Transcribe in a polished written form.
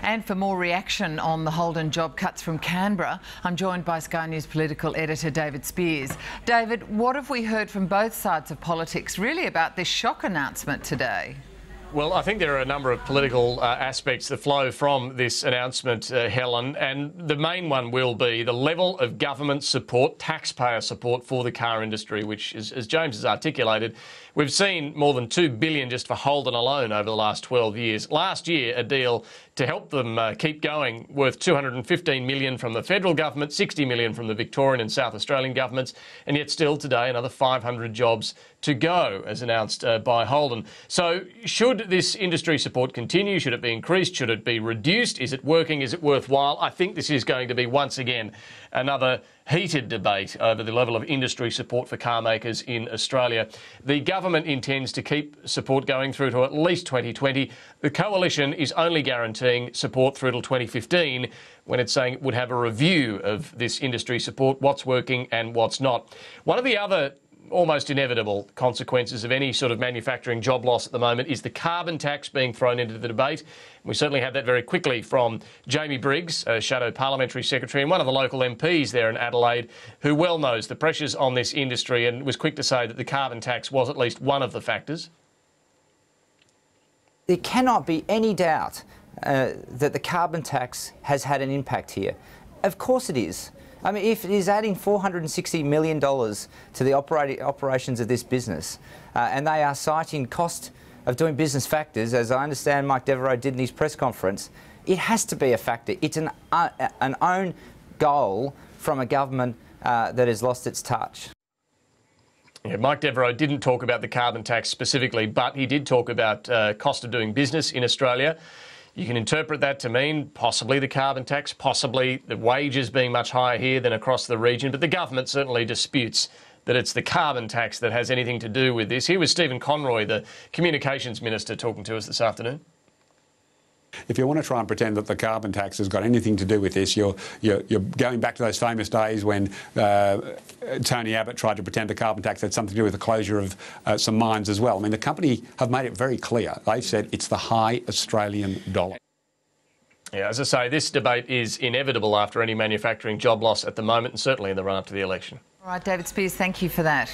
And for more reaction on the Holden job cuts from Canberra, I'm joined by Sky News political editor David Spears. David, what have we heard from both sides of politics really about this shock announcement today? Well, I think there are a number of political aspects that flow from this announcement, Helen, and the main one will be the level of government support, taxpayer support for the car industry, which, as James has articulated, we've seen more than $2 billion just for Holden alone over the last 12 years. Last year, a deal to help them keep going worth $215 million from the federal government, $60 million from the Victorian and South Australian governments, and yet still today another 500 jobs to go, as announced by Holden. So should this industry support continue? Should it be increased? Should it be reduced? Is it working? Is it worthwhile? I think this is going to be, once again, another heated debate over the level of industry support for car makers in Australia. The government intends to keep support going through to at least 2020. The Coalition is only guaranteeing support through till 2015, when it's saying it would have a review of this industry support, what's working and what's not. One of the other almost inevitable consequences of any sort of manufacturing job loss at the moment is the carbon tax being thrown into the debate. We certainly had that very quickly from Jamie Briggs, Shadow Parliamentary Secretary and one of the local MPs there in Adelaide, who well knows the pressures on this industry and was quick to say that the carbon tax was at least one of the factors. There cannot be any doubt that the carbon tax has had an impact here. Of course it is. I mean, if it is adding $460 million to the operations of this business, and they are citing cost of doing business factors, as I understand Mike Devereux did in his press conference, it has to be a factor. It's an own goal from a government that has lost its touch. Yeah, Mike Devereux didn't talk about the carbon tax specifically, but he did talk about cost of doing business in Australia. You can interpret that to mean possibly the carbon tax, possibly the wages being much higher here than across the region, but the government certainly disputes that it's the carbon tax that has anything to do with this. Here was Stephen Conroy, the Communications Minister, talking to us this afternoon. If you want to try and pretend that the carbon tax has got anything to do with this, you're going back to those famous days when Tony Abbott tried to pretend the carbon tax had something to do with the closure of some mines as well. I mean, the company have made it very clear. They've said it's the high Australian dollar. Yeah, as I say, this debate is inevitable after any manufacturing job loss at the moment and certainly in the run-up to the election. All right, David Spears, thank you for that.